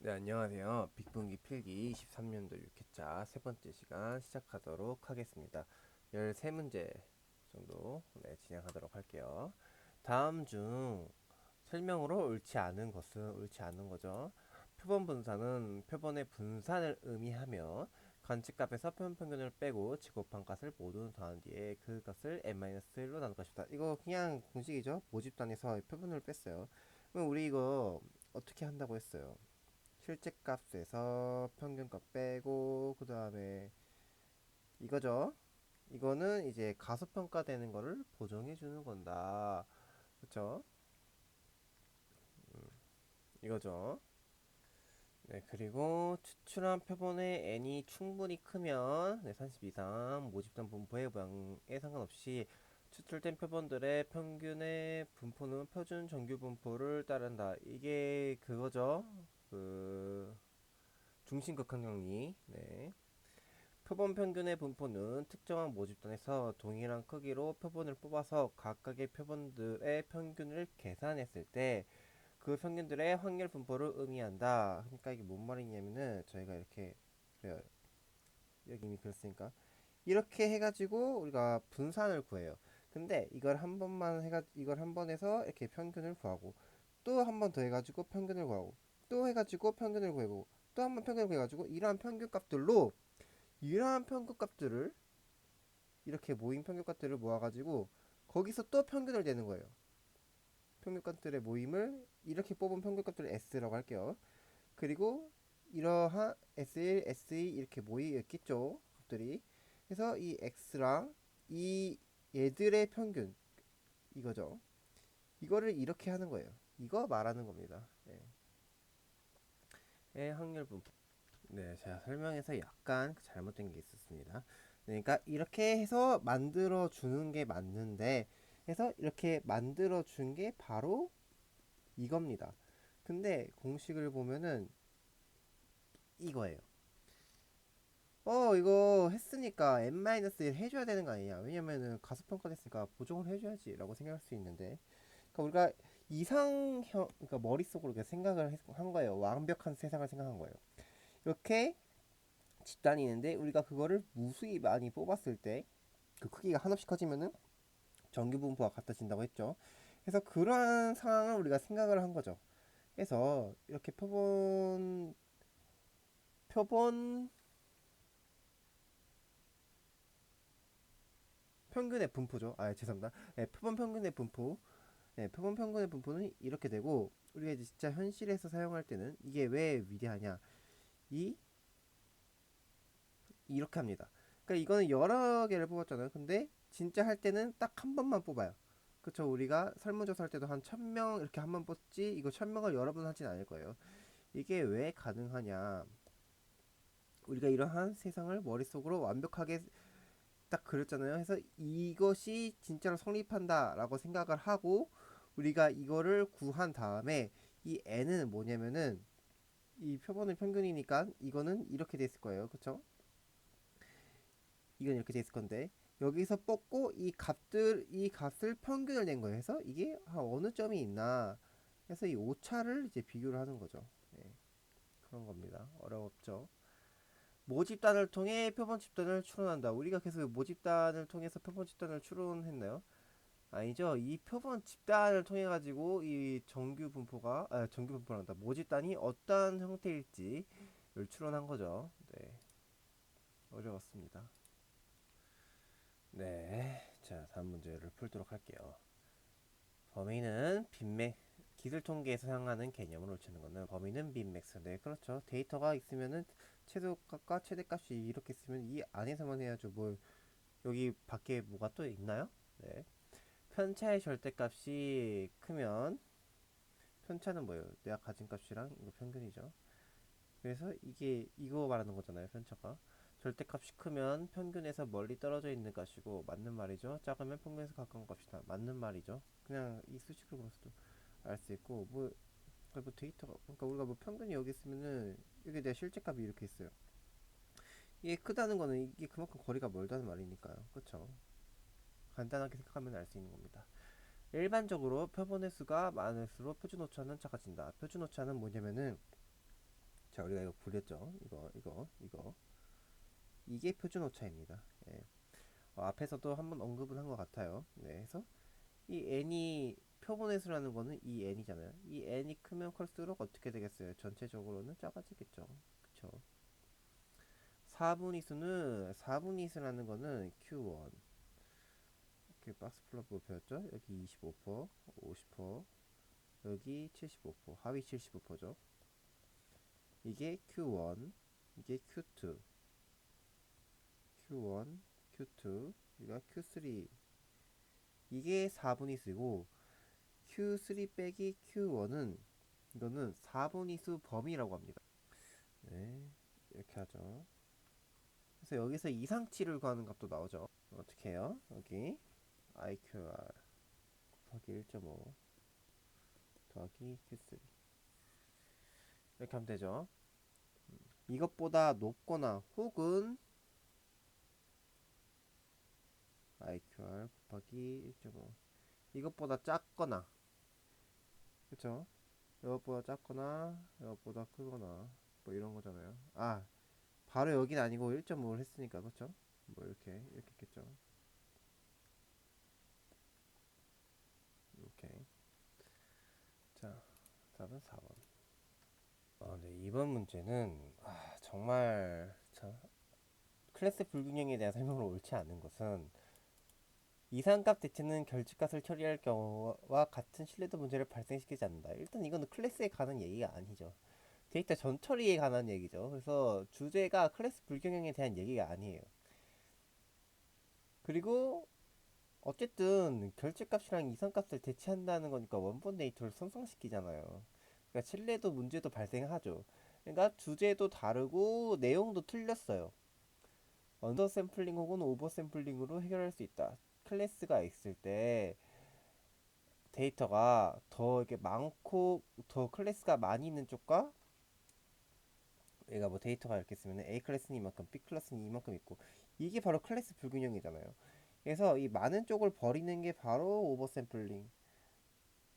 네, 안녕하세요. 빅분기 필기 23년도 6회차 세 번째 시간 시작하도록 하겠습니다. 13문제 정도 진행하도록 할게요. 다음 중 설명으로 옳지 않은 것은 옳지 않은 거죠. 표본 분산은 표본의 분산을 의미하며 관측값에서 표본 평균을 빼고 지곱한 값을 모두 더한 뒤에 그 값을 n-1로 나눌 것이다. 이거 그냥 공식이죠. 모집단에서 표본을 뺐어요. 그럼 우리 이거 어떻게 한다고 했어요? 실제 값에서 평균값 빼고 그 다음에 이거죠. 이거는 이제 가소평가되는 거를 보정해 주는 건다. 그쵸? 이거죠. 네, 그리고 추출한 표본의 n이 충분히 크면 30 이상 모집단 분포의 모양에 상관없이 추출된 표본들의 평균의 분포는 표준 정규 분포를 따른다. 이게 그거죠. 그 중심극한격리. 네. 표본 평균의 분포는 특정한 모집단에서 동일한 크기로 표본을 뽑아서 각각의 표본들의 평균을 계산했을 때 그 평균들의 확률 분포를 의미한다. 그러니까 이게 뭔 말이냐면은 저희가 이렇게 그래요. 여기 이미 그랬으니까 이렇게 해가지고 우리가 분산을 구해요. 근데 이걸 한 번만 해가 이걸 한 번 해서 이렇게 평균을 구하고 또 한 번 더 해가지고 평균을 구하고 또 해가지고 평균을 구하고 또 한 번 평균을 구해가지고 이러한 평균값들을 이렇게 모인 평균값들을 모아가지고 거기서 또 평균을 내는 거예요. 평균값들의 모임을 이렇게 뽑은 평균값들을 S라고 할게요. 그리고 이러한 S1, S2 이렇게 모이겠죠. 값들이. 그래서 이 X랑 이 얘들의 평균 이거죠. 이거를 이렇게 하는 거예요. 이거 말하는 겁니다. 네. 의 확률 분포. 네, 제가 설명해서 약간 잘못된 게 있었습니다. 그러니까 이렇게 해서 만들어 주는 게 맞는데, 해서 이렇게 만들어 준 게 바로 이겁니다. 근데 공식을 보면은 이거예요. 이거 했으니까 n-1 해줘야 되는 거 아니냐? 왜냐면은 가소평가 됐으니까 보정을 해줘야지라고 생각할 수 있는데, 그러니까 우리가 이상형, 그러니까 머릿속으로 생각을 한 거예요. 완벽한 세상을 생각한 거예요. 이렇게 집단이 있는데 우리가 그거를 무수히 많이 뽑았을 때 그 크기가 한없이 커지면은 정규 분포가 같아진다고 했죠. 그래서 그러한 상황을 우리가 생각을 한 거죠. 그래서 이렇게 표본 평균의 분포죠. 아, 죄송합니다. 네, 표본 평균의 분포. 네, 표본 평균의 분포는 이렇게 되고 우리가 이제 진짜 현실에서 사용할 때는 이게 왜 위대하냐? 이 이렇게 합니다. 그러니까 이거는 여러 개를 뽑았잖아요. 근데 진짜 할 때는 딱 한 번만 뽑아요. 그쵸? 우리가 설문조사 할 때도 한 1000명 이렇게 한 번 뽑지 이거 1000명을 여러 번 하진 않을 거예요. 이게 왜 가능하냐? 우리가 이러한 세상을 머릿속으로 완벽하게 딱 그렸잖아요. 그래서 이것이 진짜로 성립한다라고 생각을 하고 우리가 이거를 구한 다음에 이 n은 뭐냐면은 이 표본의 평균이니까 이거는 이렇게 돼 있을 거예요. 그쵸? 이건 이렇게 돼 있을 건데 여기서 뽑고 이 값을 평균을 낸 거예요. 그래서 이게 어느 점이 있나 해서 이 오차를 이제 비교를 하는 거죠. 네, 그런 겁니다. 어렵죠. 모집단을 통해 표본 집단을 추론한다. 우리가 계속 모집단을 통해서 표본 집단을 추론했나요? 아니죠. 이 표본 집단을 통해 가지고 이 정규 분포란다. 모집단이 어떠한 형태일지를 추론한 거죠. 네, 어려웠습니다. 네, 자 다음 문제를 풀도록 할게요. 범위는 빈맥 기술 통계에서 사용하는 개념을 옳히는 거는 범위는 빈맥스. 네, 그렇죠. 데이터가 있으면은 최소값과 최대값이 이렇게 있으면 이 안에서만 해야죠. 뭘 여기 밖에 뭐가 또 있나요? 네. 편차의 절대값이 크면 편차는 뭐예요? 내가 가진 값이랑 이거 평균이죠. 그래서 이게 이거 말하는 거잖아요. 편차가. 절대값이 크면 평균에서 멀리 떨어져 있는 값이고 맞는 말이죠. 작으면 평균에서 가까운 값이다. 맞는 말이죠. 그냥 이 수식을 보면서도 알 수 있고 뭐 데이터가 그러니까 우리가 뭐 평균이 여기 있으면은 여기 내 실제값이 이렇게 있어요. 이게 크다는 거는 이게 그만큼 거리가 멀다는 말이니까요. 그쵸? 간단하게 생각하면 알 수 있는 겁니다. 일반적으로 표본의 수가 많을수록 표준 오차는 작아진다. 표준 오차는 뭐냐면은 자, 우리가 이거 그렸죠. 이거. 이게 표준 오차입니다. 예. 앞에서도 한번 언급을 한 것 같아요. 네, 그래서 이 n이 표본의 수라는 거는 이 n이잖아요. 이 n이 크면 클수록 어떻게 되겠어요? 전체적으로는 작아지겠죠. 그쵸? 4분위수라는 거는 Q1. 이렇게 박스 플러프 배웠죠? 여기 25%, 50%, 여기 75%, 하위 75%죠. 이게 Q1, 이게 Q2, Q1, Q2, 이가 Q3. 이게 4분위수고 Q3 빼기 Q1은 이거는 4분위수 범위라고 합니다. 네, 이렇게 하죠. 그래서 여기서 이상치를 구하는 값도 나오죠. 어떻게 해요? 여기 IQR 곱하기 1.5 더하기 Q3 이렇게 하면 되죠. 이것보다 높거나 혹은 IQR 곱하기 1.5 이것보다 작거나, 그쵸? 이것보다 작거나 이것보다 크거나 뭐 이런 거잖아요. 바로 여긴 아니고 1.5를 했으니까, 그쵸? 뭐 이렇게 했겠죠. 오케이. 자, 답은 4번. 네, 이번 문제는 정말 참 클래스 불균형에 대한 설명으로 옳지 않은 것은 이상값 대체는 결집값을 처리할 경우와 같은 신뢰도 문제를 발생시키지 않는다. 일단 이거는 클래스에 관한 얘기가 아니죠. 데이터 전처리에 관한 얘기죠. 그래서 주제가 클래스 불균형에 대한 얘기가 아니에요. 그리고 어쨌든 결집값이랑 이상값을 대체한다는 거니까 원본 데이터를 손상시키잖아요. 그러니까 신뢰도 문제도 발생하죠. 그러니까 주제도 다르고 내용도 틀렸어요. 언더 샘플링 혹은 오버 샘플링으로 해결할 수 있다. 클래스가 있을 때 데이터가 더 이렇게 많고 더 클래스가 많이 있는 쪽과, 얘가 뭐 데이터가 이렇게 있으면 A 클래스는 이만큼, B 클래스는 이만큼 있고, 이게 바로 클래스 불균형이잖아요. 그래서 이 많은 쪽을 버리는 게 바로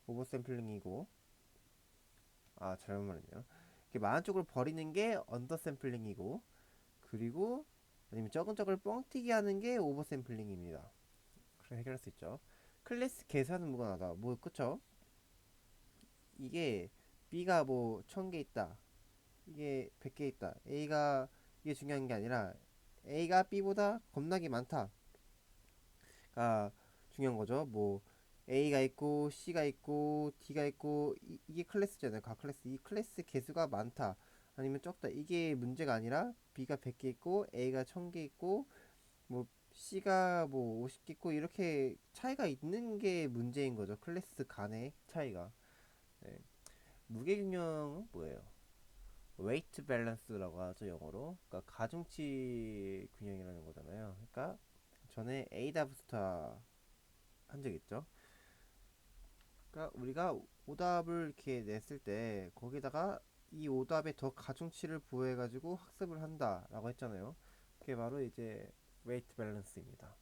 오버샘플링이고, 잘못 말했네요. 이렇게 많은 쪽을 버리는 게 언더샘플링이고, 그리고 아니면 적은 쪽을 뻥튀기 하는 게 오버샘플링입니다. 그래서 해결할 수 있죠. 클래스 계산은 무관하다. 뭐 그쵸? 이게 B가 뭐 1000개 있다, 이게 100개 있다, 이게 중요한 게 아니라 A가 B보다 겁나게 많다가 중요한 거죠. 뭐 A가 있고 C가 있고 D가 있고 이게 클래스잖아요. 각 클래스, 이 클래스 개수가 많다 아니면 적다, 이게 문제가 아니라 B가 100개 있고 A가 1000개 있고 뭐 C가 뭐 50개 있고 이렇게 차이가 있는 게 문제인 거죠. 클래스 간의 차이가. 네. 무게균형은 뭐예요? 웨이트 밸런스라고 하죠, 영어로. 그러니까 가중치 균형이라는 거잖아요. 그러니까 전에 에이다부스터 한 적 있죠. 그러니까 우리가 오답을 이렇게 냈을 때 거기다가 이 오답에 더 가중치를 부여해가지고 학습을 한다라고 했잖아요. 그게 바로 이제 웨이트 밸런스입니다.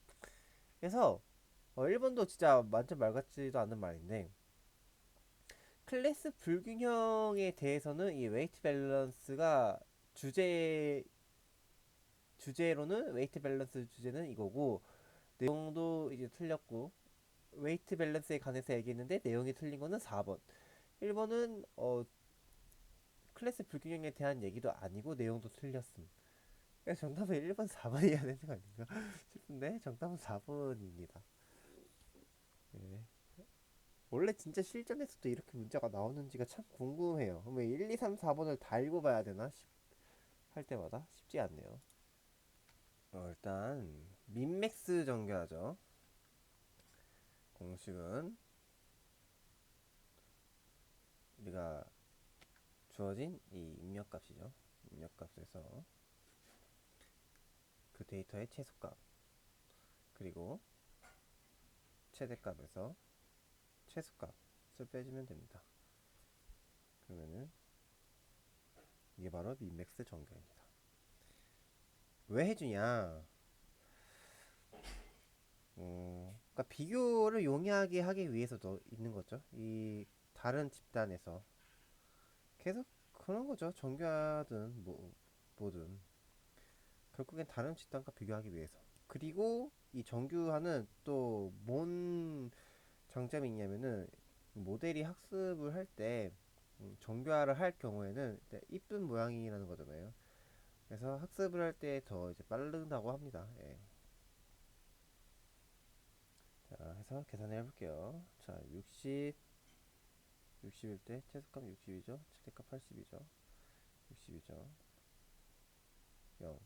그래서 1번도 진짜 완전 말 같지도 않는 말인데, 클래스 불균형에 대해서는 이 웨이트 밸런스가 주제 주제로는 웨이트 밸런스 주제는 이거고, 내용도 이제 틀렸고, 웨이트 밸런스에 관해서 얘기했는데 내용이 틀린 거는 4번. 1번은 클래스 불균형에 대한 얘기도 아니고 내용도 틀렸음. 그래서 정답은 1번 4번이어야 되는 거 아닌가 싶은데 정답은 4번입니다. 네. 원래 진짜 실전에서도 이렇게 문제가 나오는지가 참 궁금해요. 왜 1, 2, 3, 4번을 다 읽어봐야 되나 할 때마다 쉽지 않네요. 일단 민맥스 정결하죠. 공식은 우리가 주어진 이 입력값이죠. 입력값에서 그 데이터의 최소값 그리고 최대값에서 최소값을 빼주면 됩니다. 그러면은 이게 바로 민맥스 정결입니다. 왜 해주냐? 그러니까 비교를 용이하게 하기 위해서도 있는 거죠. 이 다른 집단에서 계속 그런 거죠. 정교하든 뭐든 결국엔 다른 집단과 비교하기 위해서. 그리고 이 정규화는 또 뭔 장점이 있냐면은 모델이 학습을 할 때 정교화를 할 경우에는 이쁜 모양이라는 거잖아요. 그래서 학습을 할 때 더 이제 빠른다고 합니다. 예. 자, 해서 계산을 해볼게요. 자, 60일 때 최소값 60이죠. 최대값 80이죠. 60이죠. 0.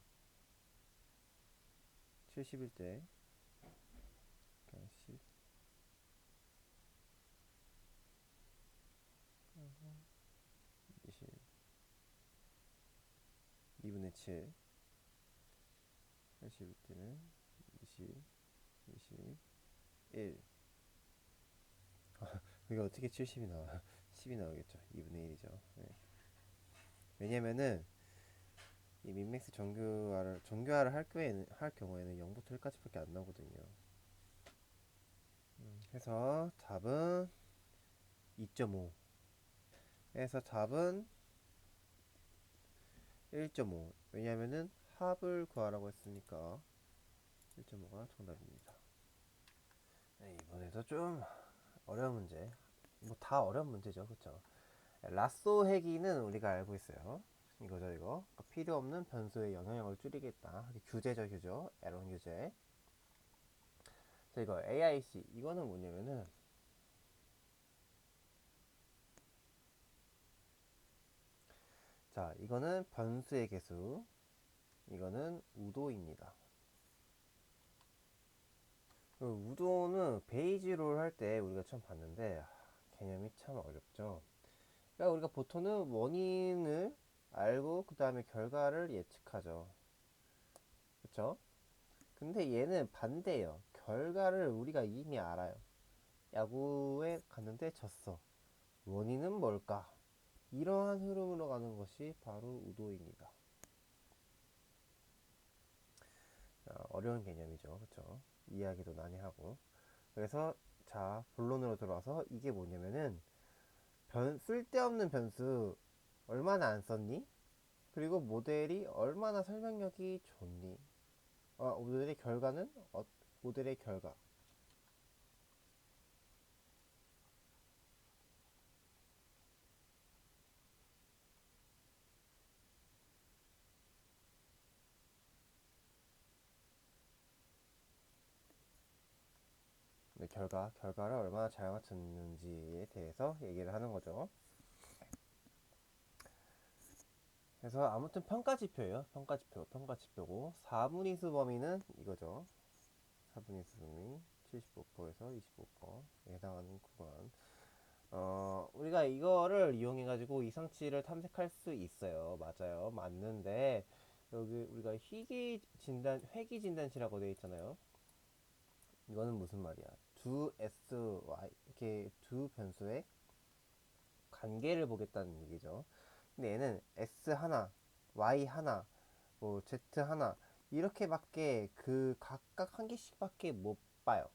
70일 때 그냥 10, 20, 2분의 7. 80일 때는 20, 21. 그게 어떻게 70이 나와? 10이 나오겠죠. 2분의 1이죠. 네. 왜냐면은 이 민맥스 정교화를 할 경우에는 0부터 1까지밖에 안 나오거든요. 해서 답은 2.5. 해서 답은 1.5. 왜냐면은 합을 구하라고 했으니까 1.5가 정답입니다. 네, 이번에도 좀 어려운 문제. 뭐 다 어려운 문제죠, 그쵸? 라쏘 해기는 우리가 알고 있어요. 이거죠, 이거. 그러니까 필요 없는 변수의 영향력을 줄이겠다. 규제죠, 규죠. 에런 규제. 자, 이거 AIC. 이거는 뭐냐면은, 자, 이거는 변수의 개수. 이거는 우도입니다. 우도는 베이지롤 할 때 우리가 처음 봤는데, 개념이 참 어렵죠. 그러니까 우리가 보통은 원인을 알고, 그 다음에 결과를 예측하죠. 그쵸? 근데 얘는 반대예요. 결과를 우리가 이미 알아요. 야구에 갔는데 졌어. 원인은 뭘까? 이러한 흐름으로 가는 것이 바로 우도입니다. 어려운 개념이죠. 그쵸? 이해하기도 난해하고. 그래서 자, 본론으로 들어와서 이게 뭐냐면은 쓸데없는 변수 얼마나 안 썼니? 그리고 모델이 얼마나 설명력이 좋니? 모델의 결과는 모델의 결과. 네, 결과를 얼마나 잘 맞췄는지에 대해서 얘기를 하는 거죠. 그래서 아무튼 평가지표예요. 평가지표고 4분위수 범위는 이거죠. 4분위수 범위 75%에서 25%에 해당하는 구간. 우리가 이거를 이용해 가지고 이상치를 탐색할 수 있어요. 맞아요. 맞는데 여기 우리가 회귀 진단치라고 되어 있잖아요. 이거는 무슨 말이야? 두 SY 이렇게 두 변수의 관계를 보겠다는 얘기죠. 근데 얘는 S 하나, Y 하나, 뭐 Z 하나 이렇게밖에 그 각각 한 개씩밖에 못 봐요.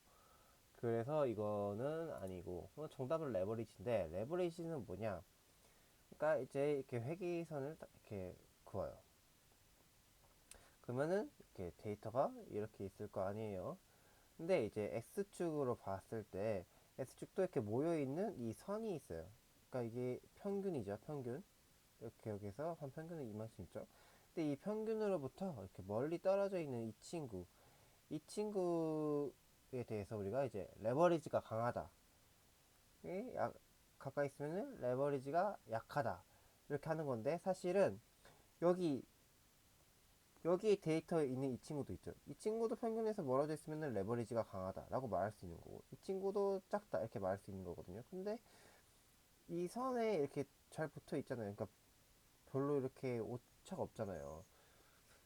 그래서 이거는 아니고 정답은 레버리지인데 레버리지는 뭐냐? 그러니까 이제 이렇게 회귀선을 딱 이렇게 그어요. 그러면은 이렇게 데이터가 이렇게 있을 거 아니에요. 근데 이제 X축으로 봤을 때 X축도 이렇게 모여 있는 이 선이 있어요. 그러니까 이게 평균이죠, 평균. 이렇게 여기서 한 평균은 이만큼 있죠. 근데 이 평균으로부터 이렇게 멀리 떨어져 있는 이 친구에 대해서 우리가 이제 레버리지가 강하다. 가까이 있으면 레버리지가 약하다. 이렇게 하는 건데 사실은 여기 여기 데이터에 있는 이 친구도 있죠. 이 친구도 평균에서 멀어져 있으면 레버리지가 강하다라고 말할 수 있는 거고, 이 친구도 작다 이렇게 말할 수 있는 거거든요. 근데 이 선에 이렇게 잘 붙어 있잖아요. 그러니까 별로 이렇게 오차가 없잖아요.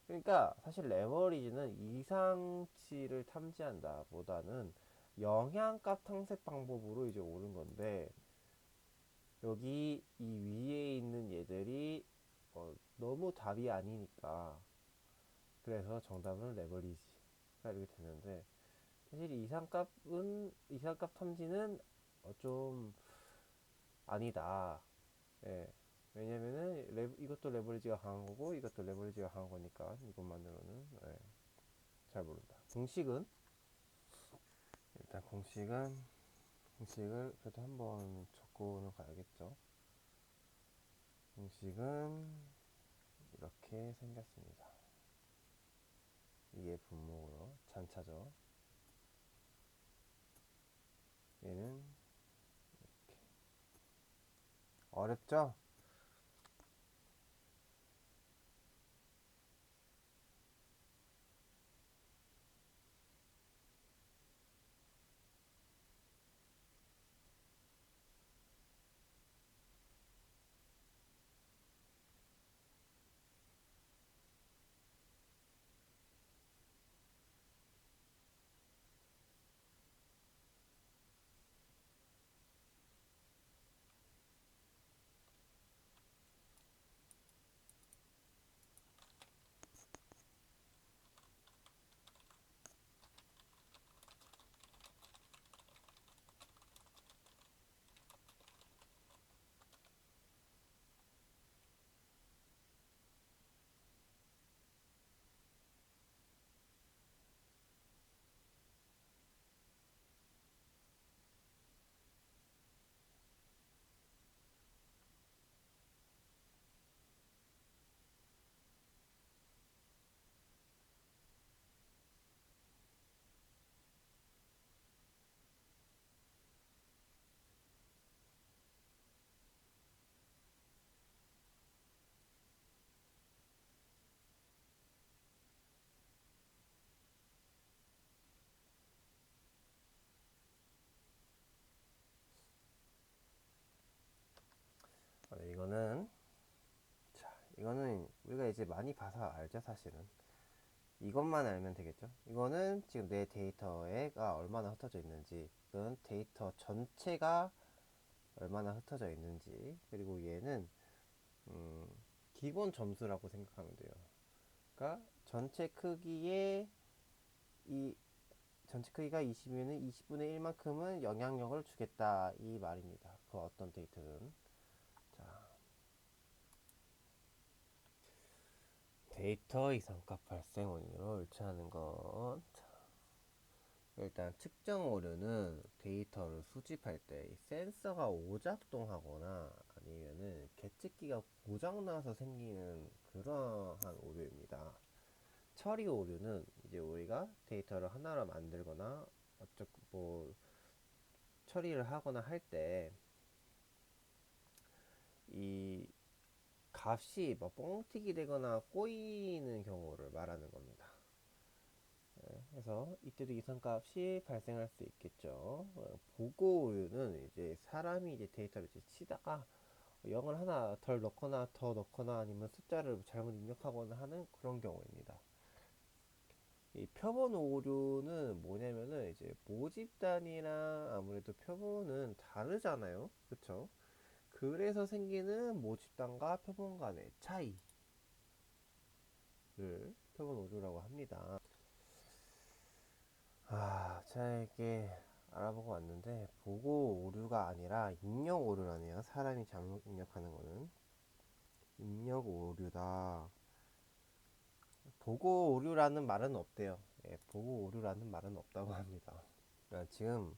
그러니까 사실 레버리지는 이상치를 탐지한다 보다는 영향값 탐색 방법으로 이제 오는 건데 여기 이 위에 있는 얘들이 너무 답이 아니니까 그래서 정답은 레버리지가 이렇게 되는데 사실 이상값 탐지는 좀 아니다. 예. 왜냐면은 이것도 레버리지가 강한 거고 이것도 레버리지가 강한 거니까 이것만으로는 잘 모른다. 공식은 일단 공식을 그래도 한번 적고는 가야겠죠. 공식은 이렇게 생겼습니다. 이게 분모고요. 잔차죠. 얘는 어렵죠? 이거는 이거는 우리가 이제 많이 봐서 알죠, 사실은. 이것만 알면 되겠죠. 이거는 지금 내 데이터가 얼마나 흩어져 있는지, 이건 데이터 전체가 얼마나 흩어져 있는지, 그리고 얘는 음, 기본 점수라고 생각하면 돼요. 그러니까 이 전체 크기가 20이면 20분의 1만큼은 영향력을 주겠다 이 말입니다. 그 어떤 데이터든. 자, 데이터 이상값 발생 원인으로 일치하는 것. 일단 측정 오류는 데이터를 수집할 때 센서가 오작동하거나 아니면은 계측기가 고장나서 생기는 그러한 오류입니다. 처리 오류는 이제 우리가 데이터를 하나로 만들거나 뭐 처리를 하거나 할 때 이 값이 뭐 뻥튀기 되거나 꼬이는 경우를 말하는 겁니다. 그래서 이때도 이상값이 발생할 수 있겠죠. 보고 오류는 이제 사람이 이제 데이터를 이제 치다가 0을 하나 덜 넣거나 더 넣거나 아니면 숫자를 잘못 입력하거나 하는 그런 경우입니다. 이 표본 오류는 뭐냐면은 이제 모집단이랑 아무래도 표본은 다르잖아요. 그쵸? 그래서 생기는 모집단과 표본 간의 차이를 표본 오류라고 합니다. 제가 이렇게 알아보고 왔는데 보고 오류가 아니라 입력 오류라네요. 사람이 잘못 입력하는 거는 입력 오류다. 보고 오류라는 말은 없대요. 예, 보고 오류라는 말은 없다고 합니다. 그러니까 지금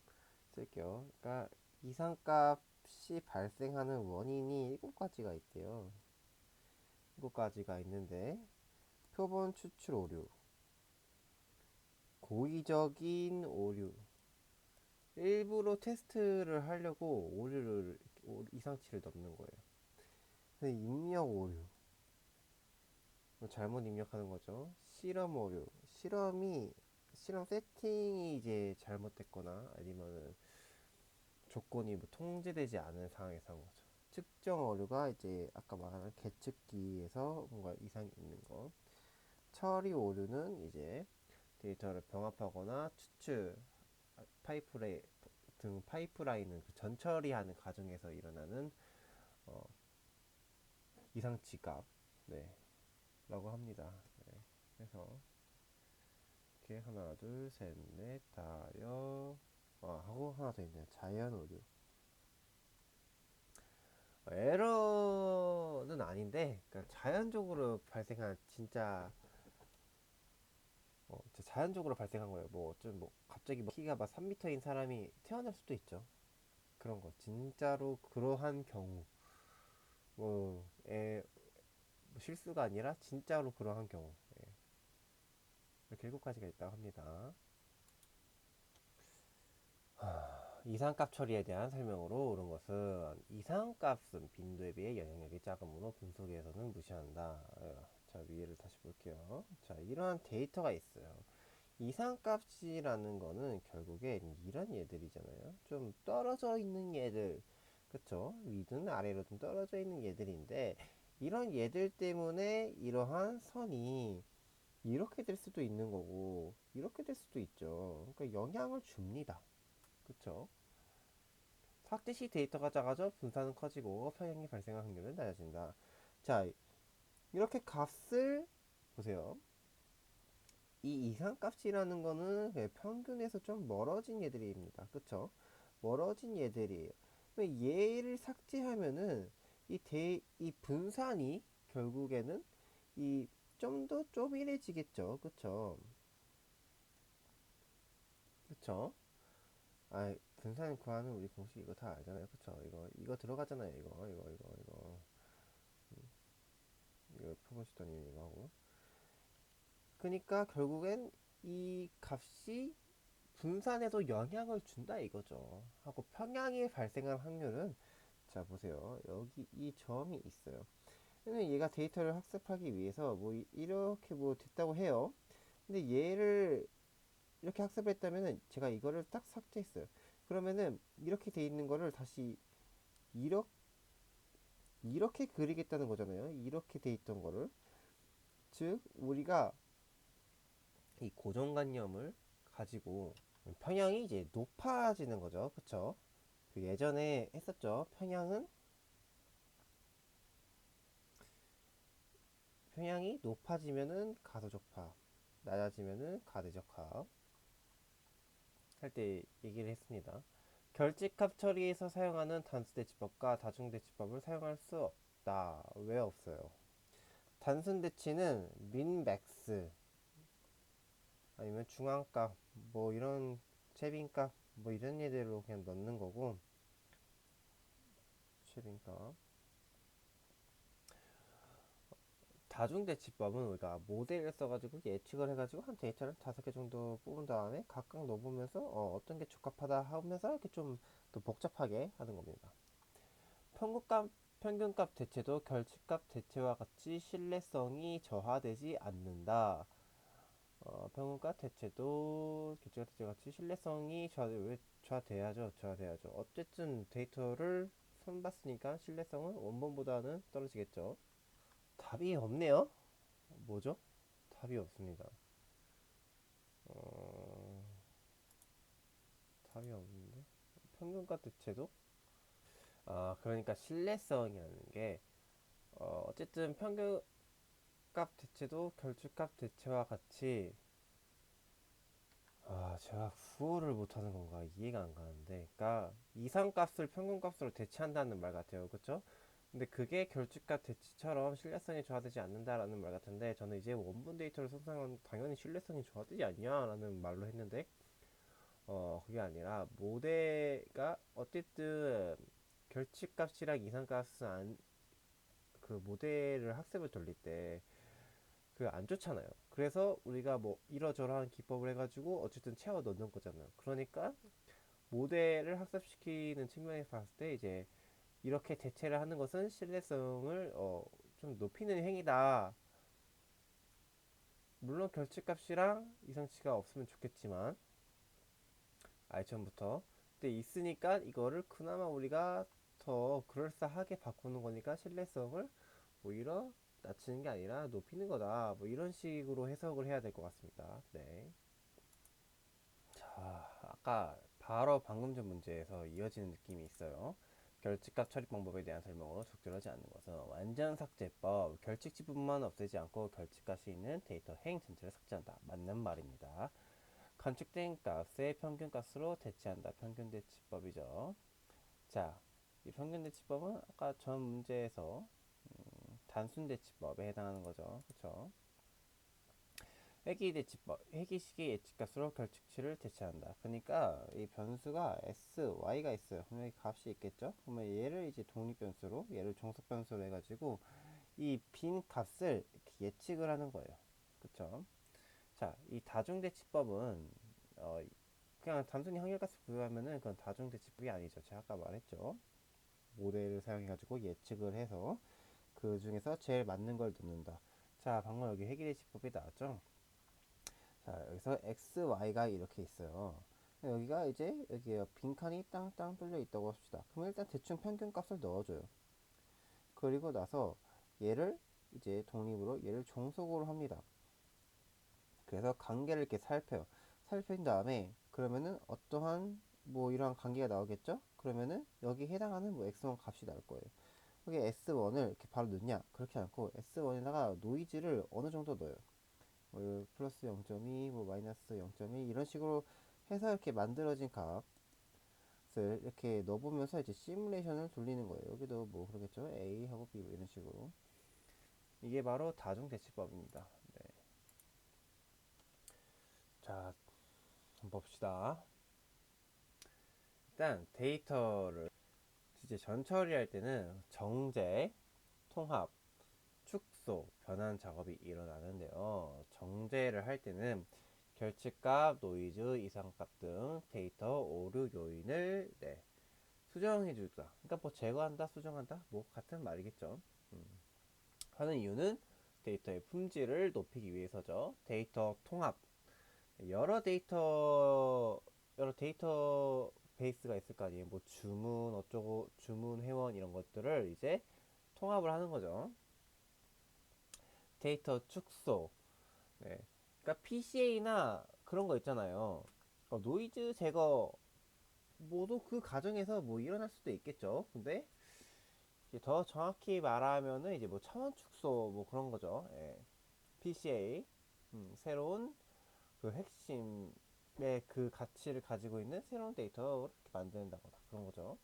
쓸게요. 그러니까 이상값이 발생하는 원인이 7가지가 있대요. 7가지가 있는데 표본 추출 오류, 고의적인 오류, 일부러 테스트를 하려고 이상치를 넣는 거예요. 근데 입력 오류, 잘못 입력하는 거죠. 실험 오류, 실험 세팅이 이제 잘못됐거나 아니면은 조건이 뭐 통제되지 않은 상황에서 한 거죠. 측정 오류가 이제 아까 말한 계측기에서 뭔가 이상이 있는 거. 처리 오류는 이제 데이터를 병합하거나 추출, 파이프레 등 파이프라인을 그 전처리하는 과정에서 일어나는 어, 이상치 값, 네, 라고 합니다. 네, 그래서 이렇게 하나, 둘, 셋, 넷, 다여 하고 하나 더 있네요. 자연 오류. 에러는 아닌데, 그러니까 자연적으로 발생한 진짜 진짜 자연적으로 발생한 거예요. 뭐 어쩜 뭐 갑자기 뭐 키가 막 3m인 사람이 태어날 수도 있죠. 그런 거 진짜로 그러한 경우 뭐, 뭐 실수가 아니라 진짜로 그러한 경우 이렇게 7가지가 있다고 합니다. 이상값 처리에 대한 설명으로 옳은 것은 이상값은 빈도에 비해 영향력이 작으므로 분석에서는 무시한다. 자, 위에를 다시 볼게요. 자, 이러한 데이터가 있어요. 이상값이라는 거는 결국엔 이런 얘들이잖아요. 좀 떨어져 있는 얘들, 그쵸? 위든 아래로든 떨어져 있는 얘들인데, 이런 얘들 때문에 이러한 선이 이렇게 될 수도 있는 거고, 이렇게 될 수도 있죠. 그러니까 영향을 줍니다. 그쵸? 삭제 시 데이터가 작아져 분산은 커지고 평행이 발생할 확률은 낮아진다. 자, 이렇게 값을 보세요. 이 이상값이라는 거는 평균에서 좀 멀어진 얘들입니다. 그쵸? 멀어진 얘들이에요. 얘를 삭제하면은 이 분산이 결국에는 이 좀 더 쪼밀해지겠죠. 그쵸? 그쵸? 아, 분산 구하는 우리 공식 이거 다 알잖아요. 그쵸? 이거 들어가잖아요. 이거 표본시더니 이거 하고. 그러니까 결국엔 이 값이 분산에도 영향을 준다 이거죠. 하고 평양이 발생할 확률은 자 보세요. 여기 이 점이 있어요. 그러면 얘가 데이터를 학습하기 위해서 뭐 이렇게 뭐 됐다고 해요. 근데 얘를 이렇게 학습했다면은 제가 이거를 딱 삭제했어요. 그러면은 이렇게 돼 있는 거를 다시 이렇게 이렇게 그리겠다는 거잖아요. 이렇게 돼 있던 거를 즉 우리가 이 고정관념을 가지고 평양이 이제 높아지는 거죠. 그쵸? 그 예전에 했었죠. 평양이 높아지면은 가소적합, 낮아지면은 가대적합 할 때 얘기를 했습니다. 결집합 처리에서 사용하는 단수대치법과 다중대치법을 사용할 수 없다. 왜 없어요? 단순대치는 민, 맥스 아니면 중앙값 뭐 이런 채빈값 뭐 이런 예대로 그냥 넣는 거고 채빈값 다중대치법은 우리가 모델을 써가지고 예측을 해가지고 한 데이터를 5개 정도 뽑은 다음에 각각 넣어보면서 떤게 적합하다 하면서 이렇게 좀 더 복잡하게 하는 겁니다. 평균값, 평균값 대체도 결집값 대체와 같이 신뢰성이 저하되지 않는다. 평균값 대체도 결집값 대체와 같이 신뢰성이 왜 저하돼야죠? 저하돼야죠. 어쨌든 데이터를 손봤으니까 신뢰성은 원본보다는 떨어지겠죠. 답이 없네요. 뭐죠? 답이 없습니다. 어, 답이 없는데 평균값 대체도 그러니까 신뢰성이라는 게 어쨌든 평균값 대체도 결집값 대체와 같이 제가 구호를 못하는 건가 이해가 안 가는데 그러니까 이상값을 평균값으로 대체한다는 말 같아요. 그쵸? 근데 그게 결집값 대치처럼 신뢰성이 저하되지 않는다라는 말 같은데 저는 이제 원본 데이터를 생성하면 당연히 신뢰성이 저하되지 않냐라는 말로 했는데 그게 아니라 모델가 어쨌든 결집값이랑 이상값은 그 모델을 학습을 돌릴 때 그 안 좋잖아요. 그래서 우리가 뭐 이러저러한 기법을 해가지고 어쨌든 채워 넣는 거잖아요. 그러니까 모델을 학습시키는 측면에서 봤을 때 이제 이렇게 대체를 하는 것은 신뢰성을 좀 높이는 행위다. 물론 결집값이랑 이상치가 없으면 좋겠지만 알전부터 근데 있으니까 이거를 그나마 우리가 더 그럴싸하게 바꾸는 거니까 신뢰성을 오히려 낮추는 게 아니라 높이는 거다. 뭐 이런 식으로 해석을 해야 될 것 같습니다. 네. 자, 아까 바로 방금 전 문제에서 이어지는 느낌이 있어요. 결집값 처리 방법에 대한 설명으로 적절하지 않는 것은 완전 삭제법, 결집지분만 없애지 않고 결집값이 있는 데이터 행 전체를 삭제한다. 맞는 말입니다. 관측된 값의 평균값으로 대체한다. 평균 대치법이죠. 자, 이 평균 대치법은 아까 전 문제에서 단순 대치법에 해당하는 거죠. 그쵸? 회귀 대치법, 회귀식의 예측값으로 결측치를 대체한다. 그러니까 이 변수가 s, y가 있어요. 그러면 여기 값이 있겠죠? 그러면 얘를 이제 독립 변수로, 얘를 종속 변수로 해가지고 이 빈 값을 이렇게 예측을 하는 거예요. 그쵸? 자, 이 다중대치법은 그냥 단순히 한결같이 부여하면은 그건 다중대치법이 아니죠. 제가 아까 말했죠. 모델을 사용해가지고 예측을 해서 그 중에서 제일 맞는 걸 넣는다. 자, 방금 여기 회귀대치법이 나왔죠. 자, 여기서 x, y가 이렇게 있어요. 여기가 이제 여기 빈칸이 땅땅 뚫려 있다고 합시다. 그럼 일단 대충 평균 값을 넣어줘요. 그리고 나서 얘를 이제 독립으로 얘를 종속으로 합니다. 그래서 관계를 이렇게 살펴요. 살핀 다음에 그러면은 어떠한 뭐 이러한 관계가 나오겠죠? 그러면은 여기 해당하는 뭐 x1 값이 나올 거예요. 여기 s1을 이렇게 바로 넣냐? 그렇지 않고 s1에다가 노이즈를 어느 정도 넣어요. 뭐 플러스 0.2, 뭐 마이너스 0.1 이런 식으로 해서 이렇게 만들어진 값을 이렇게 넣어보면서 이제 시뮬레이션을 돌리는 거예요. 여기도 뭐 그러겠죠? A 하고 B 뭐 이런 식으로. 이게 바로 다중대치법입니다. 네. 자, 한번 봅시다. 일단 데이터를 이제 전처리할 때는 정제, 통합, 축소, 변환 작업이 일어나는데요. 정제를 할 때는 결측값, 노이즈, 이상값 등 데이터 오류 요인을 수정해 주다. 그러니까 뭐 제거한다, 수정한다, 뭐 같은 말이겠죠. 음. 하는 이유는 데이터의 품질을 높이기 위해서죠. 데이터 통합, 여러 데이터 베이스가 있을 거 아니에요. 뭐 주문 어쩌고 주문 회원 이런 것들을 이제 통합을 하는 거죠. 데이터 축소. 네. 그러니까 PCA나 그런 거 있잖아요. 노이즈 제거 모두 그 과정에서 뭐 일어날 수도 있겠죠. 근데 이제 더 정확히 말하면은 이제 뭐 차원 축소 뭐 그런 거죠. 예. PCA 새로운 그 핵심의 그 가치를 가지고 있는 새로운 데이터를 이렇게 만든다거나 그런 거죠.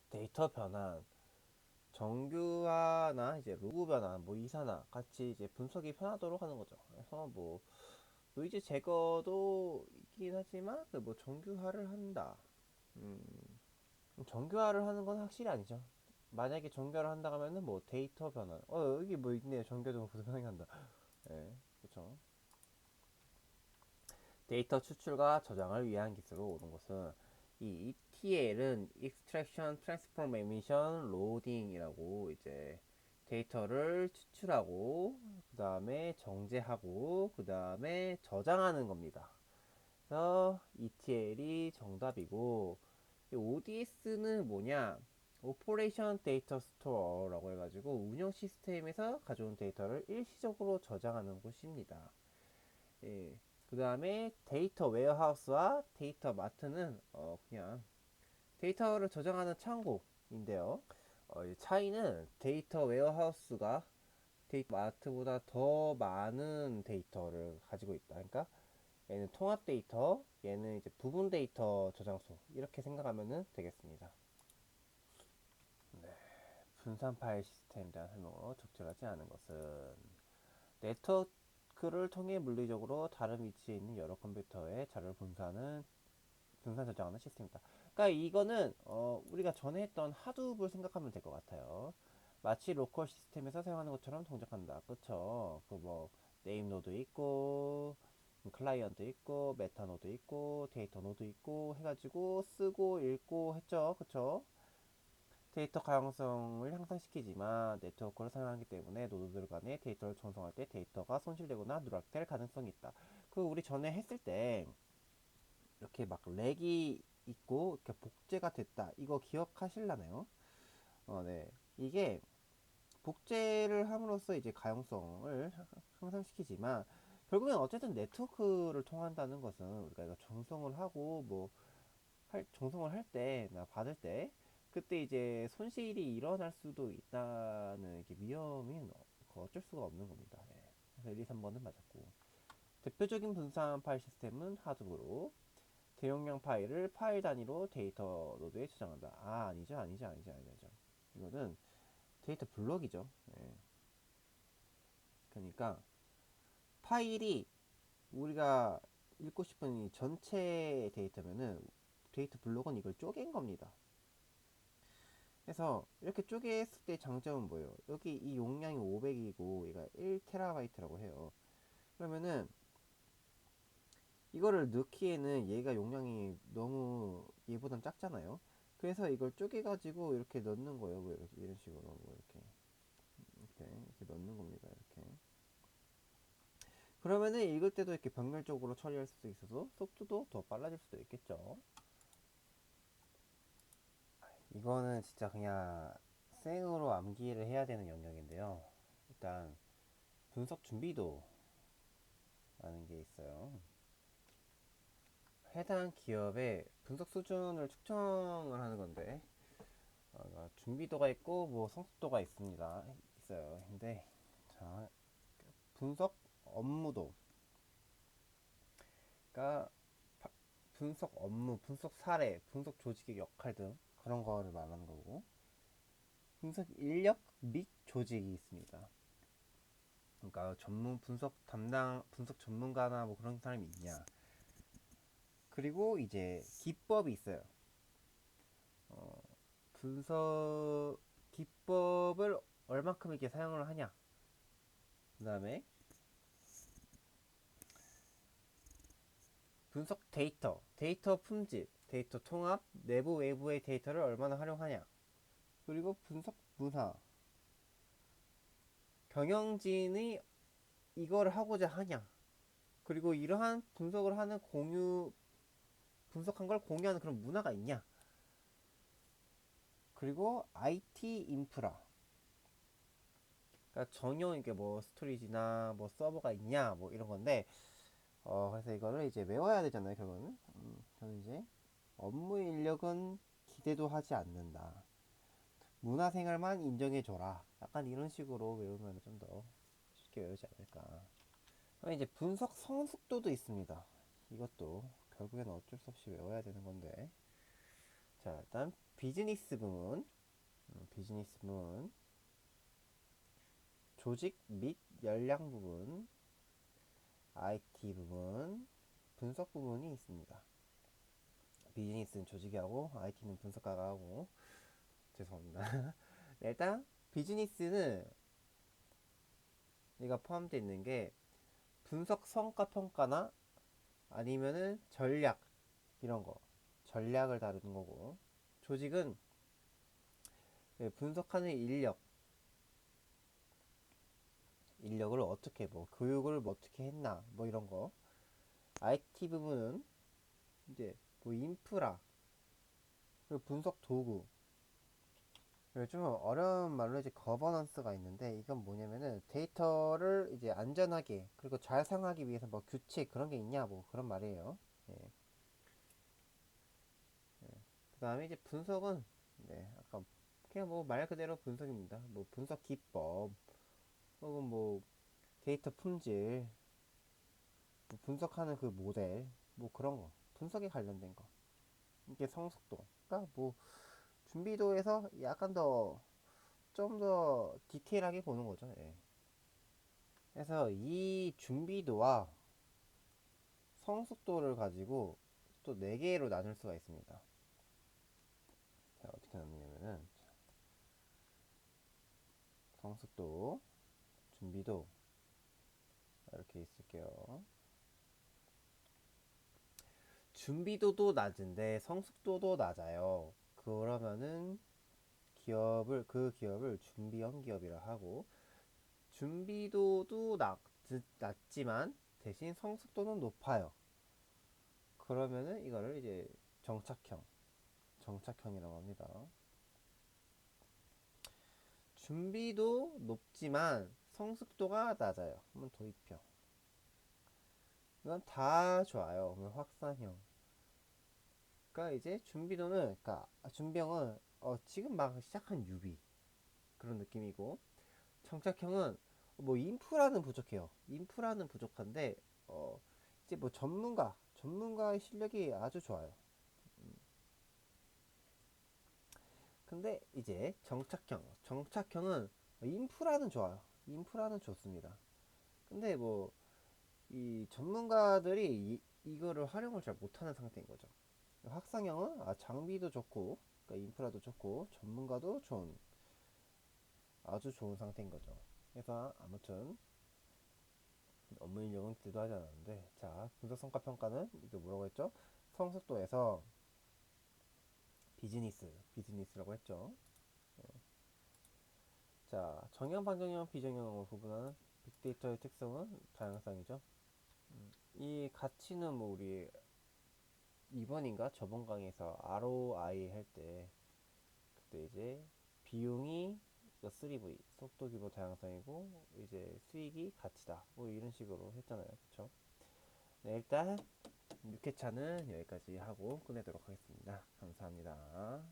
데이터 변환, 정규화나 이제 로그 변환, 뭐 이산화 같이 이제 분석이 편하도록 하는 거죠. 그래서 뭐 노이즈 제거도 있긴 하지만 그 뭐 정규화를 한다. 음, 정교화를 하는 건 확실히 아니죠. 만약에 정교화를 한다 하면은 뭐 데이터 변환. 여기 뭐 있네요. 정교도 무슨 변환한다. 예, 그렇죠. 데이터 추출과 저장을 위한 기술로 오는 것은 이 ETL은 Extraction, Transform, Emission, Loading이라고 이제 데이터를 추출하고 그 다음에 정제하고 그 다음에 저장하는 겁니다. 그래서 ETL이 정답이고 ODS는 뭐냐? Operation Data Store라고 해가지고 운영 시스템에서 가져온 데이터를 일시적으로 저장하는 곳입니다. 예. 그 다음에 데이터 웨어하우스와 데이터 마트는 그냥 데이터를 저장하는 창고인데요. 이 차이는 데이터 웨어하우스가 데이터 마트보다 더 많은 데이터를 가지고 있다. 그러니까 얘는 통합 데이터, 얘는 이제 부분 데이터 저장소 이렇게 생각하면 되겠습니다. 네, 분산 파일 시스템에 대한 설명으로 적절하지 않은 것은 네트워크를 통해 물리적으로 다른 위치에 있는 여러 컴퓨터의 자료를 분산 저장하는 시스템이다. 그러니까 이거는 우리가 전에 했던 하둡을 생각하면 될 것 같아요. 마치 로컬 시스템에서 사용하는 것처럼 동작한다. 그쵸? 그 뭐 네임 노드 있고 클라이언트 있고 메타 노드 있고 데이터 노드 있고 해가지고 쓰고 읽고 했죠. 그쵸? 데이터 가용성을 향상시키지만 네트워크를 사용하기 때문에 노드들 간에 데이터를 전송할 때 데이터가 손실되거나 누락될 가능성이 있다. 그 우리 전에 했을 때 이렇게 막 렉이 있고 이렇게 복제가 됐다. 이거 기억하실라나요? 네. 이게 복제를 함으로써 이제 가용성을 향상시키지만 결국엔 어쨌든 네트워크를 통한다는 것은 우리가 이거 전송을 하고 뭐 전송을 할 때, 나 받을 때 그때 이제 손실이 일어날 수도 있다는 이게 위험이 어쩔 수가 없는 겁니다. 네. 그래서 1, 2, 3번은 맞았고 대표적인 분산 파일 시스템은 하드브로 대용량 파일을 파일 단위로 데이터 노드에 저장한다. 아니죠. 이거는 데이터 블록이죠. 예. 그러니까 파일이 우리가 읽고 싶은 이 전체 데이터면은 데이터 블록은 이걸 쪼갠 겁니다. 그래서 이렇게 쪼개했을 때 장점은 뭐예요? 여기 이 용량이 500이고 얘가 1TB라고 해요. 그러면은 이거를 넣기에는 얘가 용량이 너무 얘보단 작잖아요. 그래서 이걸 쪼개가지고 이렇게 넣는 거예요. 뭐 이렇게 이런 식으로 뭐 이렇게 넣는 겁니다. 이렇게. 그러면은 읽을 때도 이렇게 병렬적으로 처리할 수도 있어서 속도도 더 빨라질 수도 있겠죠. 이거는 진짜 그냥 생으로 암기를 해야 되는 영역인데요. 일단 분석 준비도라는 게 있어요. 해당 기업의 분석 수준을 측정을 하는 건데 준비도가 있고 뭐 성숙도가 있어요. 근데 자, 분석 업무도 그러니까 분석 업무, 분석 사례, 분석 조직의 역할 등 그런 거를 말하는 거고 분석 인력 및 조직이 있습니다. 그러니까 전문 분석 담당 분석 전문가나 뭐 그런 사람이 있냐. 그리고 이제 기법이 있어요. 어, 분석 기법을 얼만큼 이렇게 사용을 하냐. 그다음에 분석 데이터 품질, 데이터 통합, 내부 외부의 데이터를 얼마나 활용하냐. 그리고 분석 문화, 경영진이 이걸 하고자 하냐. 그리고 이러한 분석을 하는 분석한 걸 공유하는 그런 문화가 있냐. 그리고 IT 인프라. 그러니까 전용 이게 뭐 스토리지나 뭐 서버가 있냐 뭐 이런 건데 그래서 이거를 이제 외워야 되잖아요 결국은. 저는 이제 업무 인력은 기대도 하지 않는다. 문화생활만 인정해줘라. 약간 이런 식으로 외우면 좀 더 쉽게 외우지 않을까. 그럼 이제 분석 성숙도도 있습니다. 이것도 결국엔 어쩔 수 없이 외워야 되는 건데. 자, 일단 비즈니스 부분, 조직 및 역량 부분, IT 부분, 분석 부분이 있습니다. 비즈니스는 조직이 하고 IT는 분석가가 하고 죄송합니다. 네, 일단 비즈니스는 얘가 포함되어 있는 게 분석 성과 평가나 아니면은 전략 이런 거 전략을 다루는 거고 조직은 분석하는 인력을 어떻게 뭐 교육을 뭐 어떻게 했나 뭐 이런 거 IT 부분은 이제 뭐 인프라 그리고 분석 도구 좀 어려운 말로 이제 거버넌스가 있는데 이건 뭐냐면은 데이터를 이제 안전하게 그리고 잘 사용하기 위해서 뭐 규칙 그런 게 있냐 뭐 그런 말이에요. 예. 그 다음에 이제 분석은 아까 그냥 뭐 말 그대로 분석입니다. 뭐 분석 기법 혹은 뭐 데이터 품질 뭐 분석하는 그 모델 뭐 그런 거 분석에 관련된 거 이게 성숙도 그러니까 뭐 준비도에서 약간 더 좀 더 디테일하게 보는 거죠. 예. 그래서 이 준비도와 성숙도를 가지고 또 4개로 나눌 수가 있습니다. 자, 어떻게 나누냐면은 성숙도, 준비도 이렇게 있을게요. 준비도도 낮은데 성숙도도 낮아요. 그러면은 그 기업을 준비형 기업이라 하고 준비도도 낮지만 대신 성숙도는 높아요. 그러면은 이거를 이제 정착형이라고 합니다. 준비도 높지만 성숙도가 낮아요. 그러면 도입형. 이건 다 좋아요. 그러면 확산형. 그러니까 이제 준비형은 지금 막 시작한 유비 그런 느낌이고 정착형은 뭐 인프라는 부족해요. 인프라는 부족한데 이제 뭐 전문가의 실력이 아주 좋아요. 근데 이제 정착형은 인프라는 좋아요. 인프라는 좋습니다. 근데 뭐 이 전문가들이 이거를 활용을 잘 못하는 상태인 거죠. 확상형은 장비도 좋고, 그러니까 인프라도 좋고, 전문가도 좋은 아주 좋은 상태인 거죠. 그래서 아무튼 업무 인력은 기대도 하지 않았는데, 자 분석 성과 평가는 이게 뭐라고 했죠? 성숙도에서 비즈니스라고 했죠. 자 정형 반경형 비정형으로 구분하는 빅데이터의 특성은 다양성이죠. 이 가치는 뭐 우리 이번인가 저번 강의에서 ROI 할 때 그때 이제 비용이 3V 속도 규모 다양성이고 이제 수익이 가치다 뭐 이런 식으로 했잖아요. 그쵸? 네, 일단 6회차는 여기까지 하고 끝내도록 하겠습니다. 감사합니다.